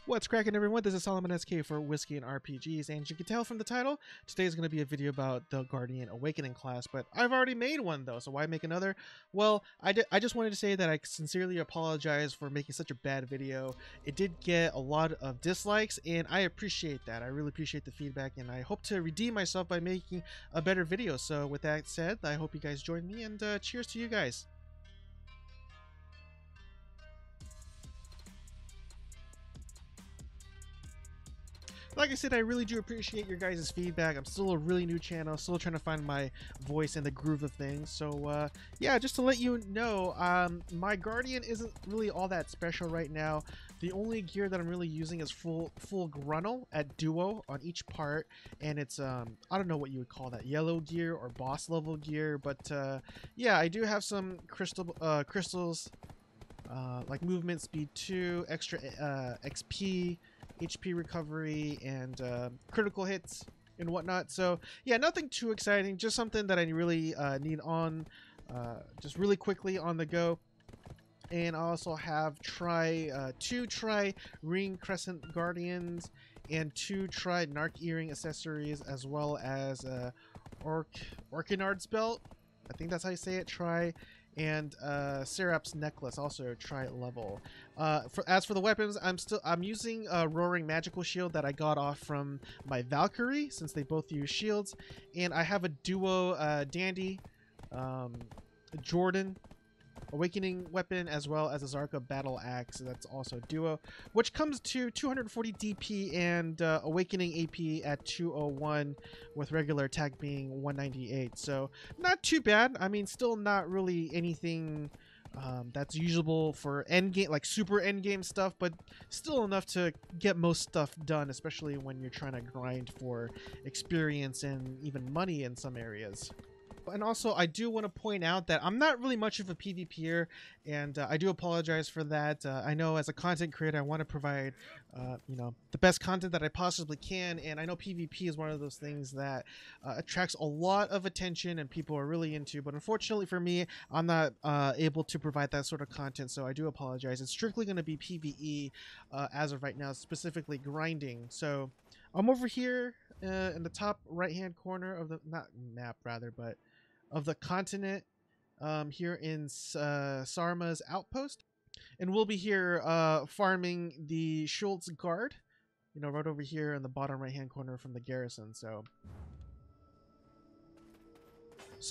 What's cracking, everyone? This is Solomon SK for Whiskey and RPGs, and as you can tell from the title, today is going to be a video about the Guardian Awakening class, but I've already made one though, so why make another? Well, I just wanted to say that I sincerely apologize for making such a bad video. It did get a lot of dislikes, and I appreciate that. I really appreciate the feedback, and I hope to redeem myself by making a better video. So with that said, I hope you guys join me, and cheers to you guys. Like I said, I really do appreciate your guys' feedback. I'm still a really new channel, still trying to find my voice and the groove of things. So yeah, just to let you know, my Guardian isn't really all that special right now. The only gear that I'm really using is full Grunnel at duo on each part, and it's I don't know what you would call that, yellow gear or boss level gear, but yeah, I do have some crystals like movement speed 2, extra XP, HP recovery, and critical hits and whatnot. So yeah, nothing too exciting, just something that I really need on just really quickly on the go. And I also have two ring crescent guardians and 2 narc earring accessories, as well as Orchid's belt, I think that's how you say it, and Serap's necklace, also level. As for the weapons, I'm using a Roaring Magical Shield that I got off from my Valkyrie, since they both use shields, and I have a duo Dandy Jordan Awakening weapon, as well as a Zarka battle axe that's also duo, which comes to 240 DP and Awakening AP at 201, with regular attack being 198. So not too bad. I mean, still not really anything that's usable for endgame, like super endgame stuff, but still enough to get most stuff done, especially when you're trying to grind for experience and even money in some areas. And also, I do want to point out that I'm not really much of a PvPer, and I do apologize for that. I know as a content creator, I want to provide, you know, the best content that I possibly can, and I know PvP is one of those things that attracts a lot of attention and people are really into, but unfortunately for me, I'm not able to provide that sort of content, so I do apologize. It's strictly going to be PvE as of right now, specifically grinding. So I'm over here in the top right-hand corner of the, not map rather, but of the continent, here in Sarma's outpost, and we'll be here farming the Schultz guard, you know, right over here in the bottom right hand corner from the garrison. So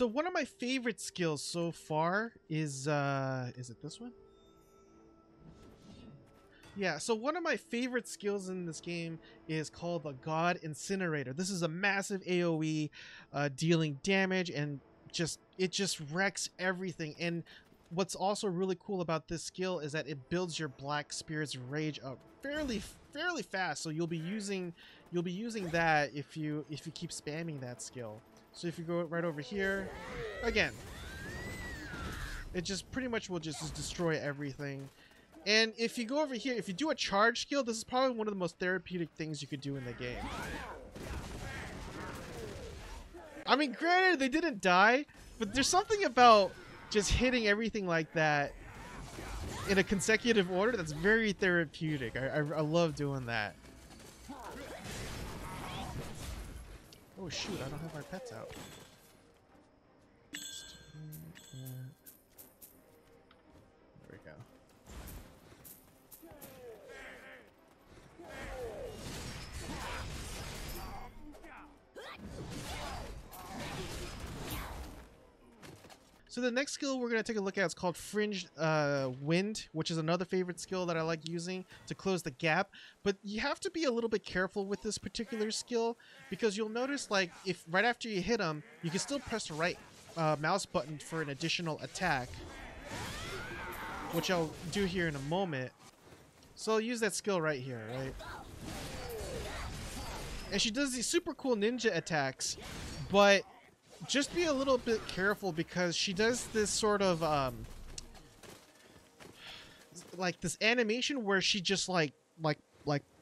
one of my favorite skills so far is it this one? Yeah, so one of my favorite skills in this game is called the God Incinerator. This is a massive AoE dealing damage, and it just wrecks everything. And what's also really cool about this skill is that it builds your Black Spirit's Rage up fairly fast. So you'll be using that if you keep spamming that skill. So if you go right over here, again, it just pretty much will just destroy everything. And if you go over here, if you do a charge skill, this is probably one of the most therapeutic things you could do in the game. I mean, granted, they didn't die, but there's something about just hitting everything like that in a consecutive order that's very therapeutic. I love doing that. Oh shoot, I don't have my pets out. There we go. So the next skill we're going to take a look at is called Fringed Wind, which is another favorite skill that I like using to close the gap. But you have to be a little bit careful with this particular skill, because you'll notice, like, if right after you hit them, you can still press the right mouse button for an additional attack, which I'll do here in a moment. So I'll use that skill right here, right? And she does these super cool ninja attacks, but just be a little bit careful, because she does this sort of like this animation where she just like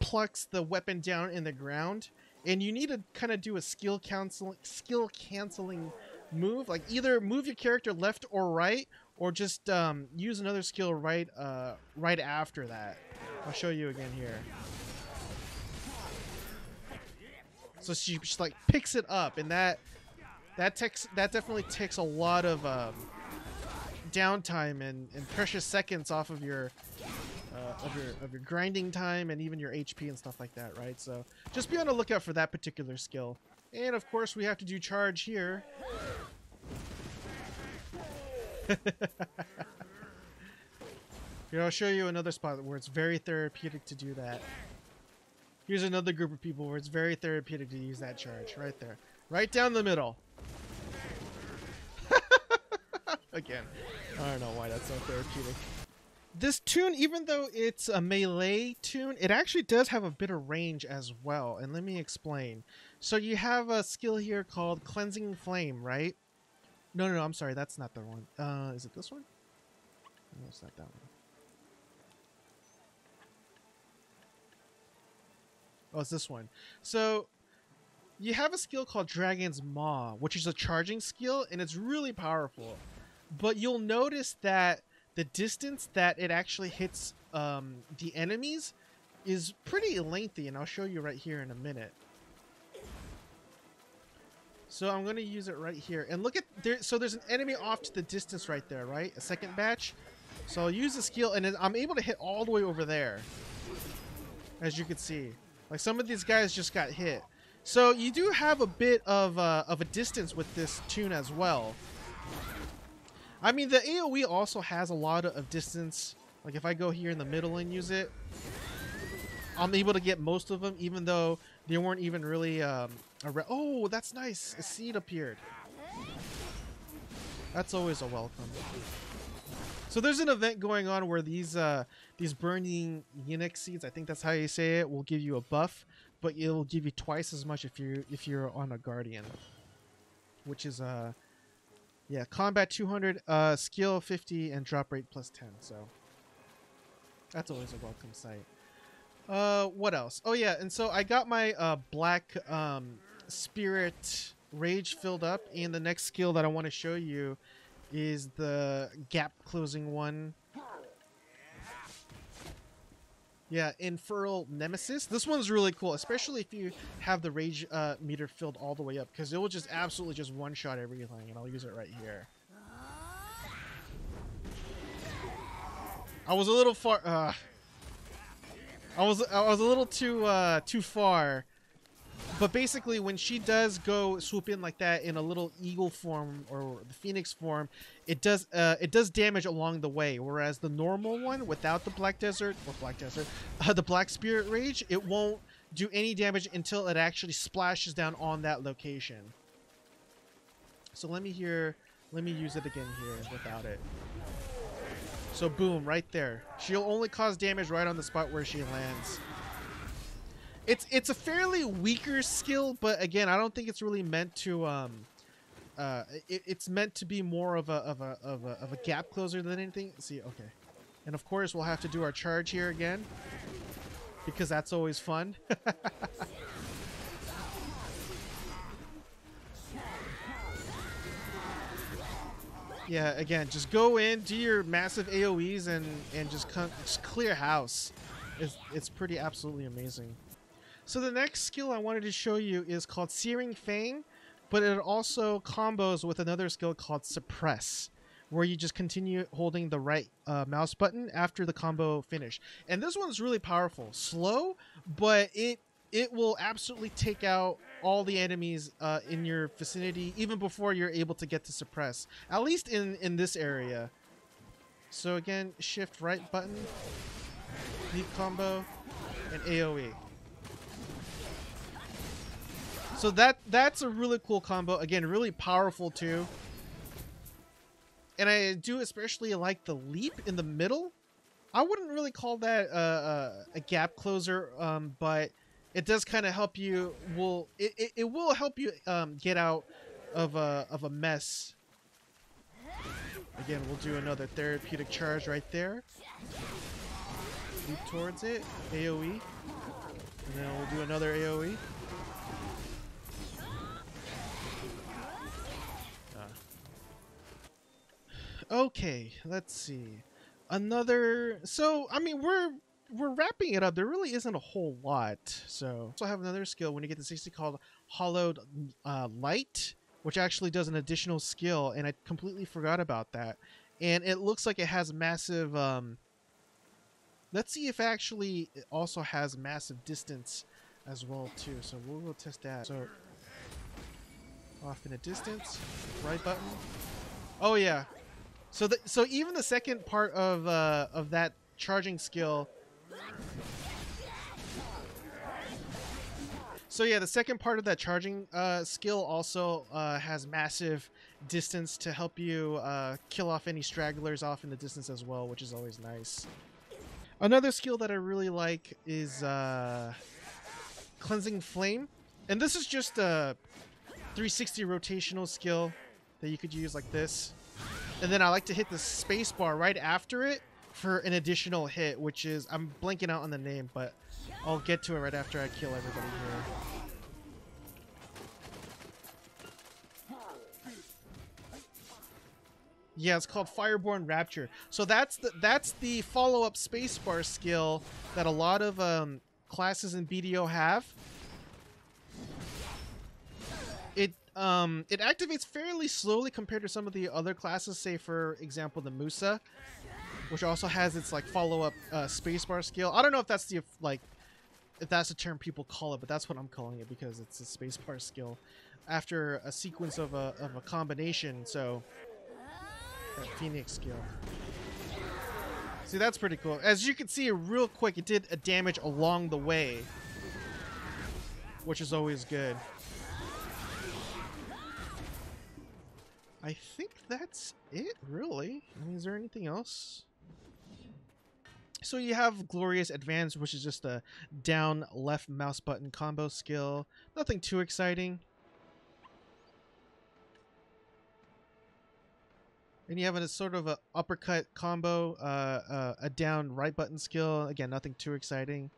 plucks the weapon down in the ground, and you need to kind of do a skill canceling move, like either move your character left or right, or just use another skill right after that. I'll show you again here. So she like picks it up, and that definitely takes a lot of downtime and precious seconds off of your grinding time and even your HP and stuff like that, right? So just be on the lookout for that particular skill. And of course, we have to do charge here. Here, I'll show you another spot where it's very therapeutic to do that. Here's another group of people where it's very therapeutic to use that charge right there, right down the middle. Again, I don't know why that's so therapeutic. This tune, even though it's a melee tune, it actually does have a bit of range as well. And let me explain. So you have a skill here called Cleansing Flame, right? No, I'm sorry. That's not the one. Is it this one? No, it's not that one. Oh, it's this one. So you have a skill called Dragon's Maw, which is a charging skill, and it's really powerful. But you'll notice that the distance that it actually hits the enemies is pretty lengthy, and I'll show you right here in a minute. So I'm going to use it right here. And look at there. So there's an enemy off to the distance right there, right? A second batch. So I'll use the skill, and I'm able to hit all the way over there. As you can see. Like some of these guys just got hit. So you do have a bit of a distance with this tune as well. I mean, the AoE also has a lot of distance. Like if I go here in the middle and use it, I'm able to get most of them, even though they weren't even really oh, that's nice. A seed appeared. That's always a welcome. So there's an event going on where these burning eunuch seeds, I think that's how you say it, will give you a buff, but it'll give you twice as much if you're on a guardian, which is yeah, combat 200, skill 50, and drop rate plus 10. So that's always a welcome sight. What else? Oh yeah, and so I got my black spirit rage filled up, and the next skill that I want to show you is the gap closing one. Yeah, Infernal Nemesis. This one's really cool, especially if you have the rage meter filled all the way up, because it will just absolutely just one-shot everything, and I'll use it right here. I was a little far. I was a little too far. But basically, when she does go swoop in like that in a little eagle form or the phoenix form, it does damage along the way. Whereas the normal one, without the the black spirit rage, it won't do any damage until it actually splashes down on that location. So let me use it again here without it. So boom, right there. She'll only cause damage right on the spot where she lands. It's a fairly weaker skill, but again, I don't think it's really meant to it's meant to be more of a gap closer than anything. See, okay. And of course, we'll have to do our charge here again, because that's always fun. Yeah, again, just go in, do your massive AoEs, and just clear house. It's pretty absolutely amazing. So the next skill I wanted to show you is called Searing Fang, but it also combos with another skill called Suppress, where you just continue holding the right mouse button after the combo finish. And this one's really powerful. Slow, but it will absolutely take out all the enemies in your vicinity even before you're able to get to Suppress, at least in this area. So again, shift right button, leap combo, and AoE. So that's a really cool combo. Again, really powerful too. And I do especially like the leap in the middle. I wouldn't really call that a gap closer, but it does kind of help you. It will help you get out of a mess. Again, we'll do another therapeutic charge right there. Leap towards it, AoE, and then we'll do another AoE. Okay, let's see. So I mean, we're we're wrapping it up. There really isn't a whole lot. So I have another skill when you get to 60 called Hollowed Light, which actually does an additional skill, and I completely forgot about that. And it looks like it has massive. Let's see if actually it also has massive distance as well too. So we'll go test that. So off in a distance, right button. Oh yeah. So even the second part of that charging skill. So yeah, the second part of that charging skill also has massive distance to help you kill off any stragglers off in the distance as well, which is always nice. Another skill that I really like is Cleansing Flame. And this is just a 360 rotational skill that you could use like this. And then I like to hit the space bar right after it for an additional hit, which is, I'm blanking out on the name, but I'll get to it right after I kill everybody here. Yeah, it's called Fireborn Rapture. So that's the follow-up spacebar skill that a lot of classes in BDO have. It activates fairly slowly compared to some of the other classes, say for example the Musa, which also has its like follow-up spacebar skill. I don't know if that's the if that's the term people call it, but that's what I'm calling it because it's a spacebar skill after a sequence of a combination. So that Phoenix skill. See, that's pretty cool. As you can see, real quick, it did a damage along the way, which is always good. I think that's it, really. I mean, is there anything else? So you have Glorious Advance, which is just a down left mouse button combo skill. Nothing too exciting. And you have a sort of a uppercut combo, a down right button skill. Again, nothing too exciting.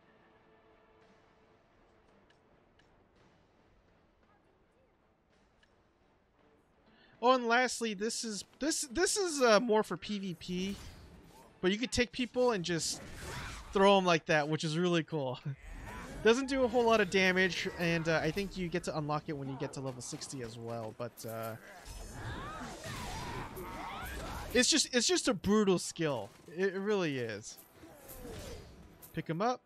Oh, and lastly, this is more for PvP, but you could take people and just throw them like that, which is really cool. Doesn't do a whole lot of damage, and I think you get to unlock it when you get to level 60 as well. But it's just a brutal skill. It really is. Pick them up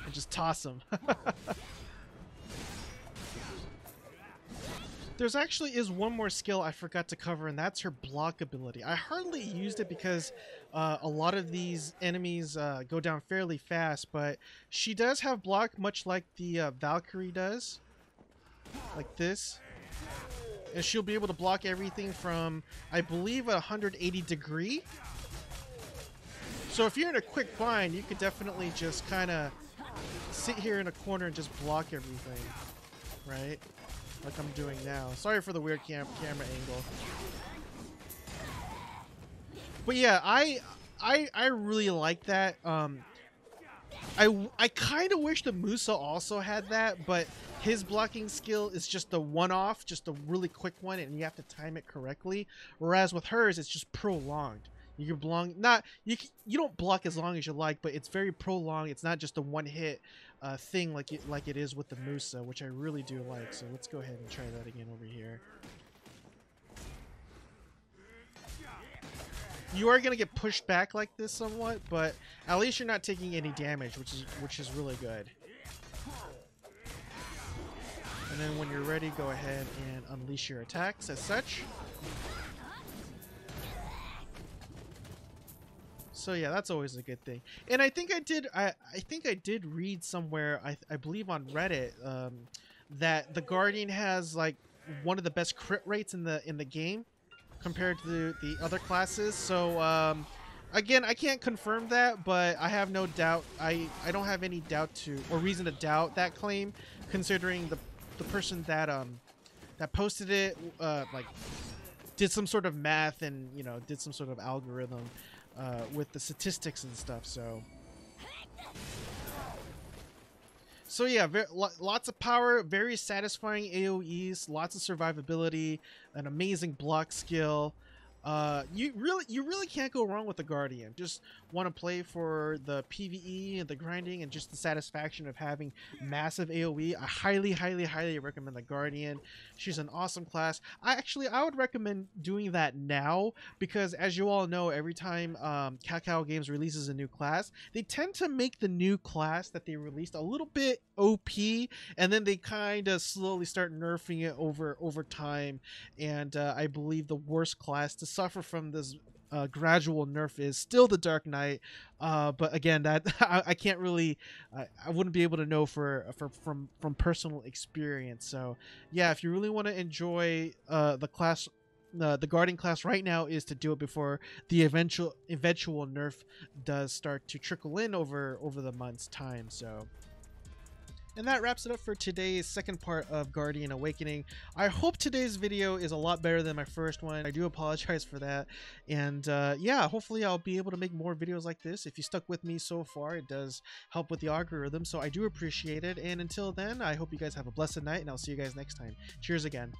and just toss them. There's actually is one more skill I forgot to cover, and that's her block ability. I hardly used it because a lot of these enemies go down fairly fast, but she does have block much like the Valkyrie does, like this. And she'll be able to block everything from, I believe, 180 degree. So if you're in a quick bind, you could definitely just kind of sit here in a corner and just block everything, right? Like I'm doing now. Sorry for the weird camera angle. But yeah, I really like that. I kind of wish the Musa also had that, but his blocking skill is just a one-off, just a really quick one, and you have to time it correctly. Whereas with hers, it's just prolonged. You can you don't block as long as you like, but it's very prolonged. It's not just a one-hit thing like it is with the Musa, which I really do like. So let's go ahead and try that again over here. You are gonna get pushed back like this somewhat, but at least you're not taking any damage, which is really good. And then when you're ready, go ahead and unleash your attacks as such. So yeah, that's always a good thing. And I think I did read somewhere, I believe on Reddit, that the Guardian has like one of the best crit rates in the game compared to the other classes. So again, I can't confirm that, but I have no doubt. I don't have any doubt to or reason to doubt that claim, considering the person that that posted it like did some sort of math and did some sort of algorithm with the statistics and stuff. So yeah, lots of power, very satisfying AoEs, lots of survivability, an amazing block skill. You really can't go wrong with the Guardian. Just want to play for the PVE and the grinding and just the satisfaction of having massive AoE. I highly recommend the Guardian. She's an awesome class. I would recommend doing that now, because as you all know, every time Kakao Games releases a new class, they tend to make the new class that they released a little bit OP, and then they kind of slowly start nerfing it over time. And I believe the worst class to suffer from this gradual nerf is still the Dark Knight. But again, that I can't really, I wouldn't be able to know from personal experience. So yeah, if you really want to enjoy the class, the Guardian class right now is to do it before the eventual nerf does start to trickle in over the month's time. So. And that wraps it up for today's second part of Guardian Awakening. I hope today's video is a lot better than my first one. I do apologize for that. And yeah, hopefully I'll be able to make more videos like this. If you stuck with me so far, it does help with the algorithm, so I do appreciate it. And until then, I hope you guys have a blessed night, and I'll see you guys next time. Cheers again.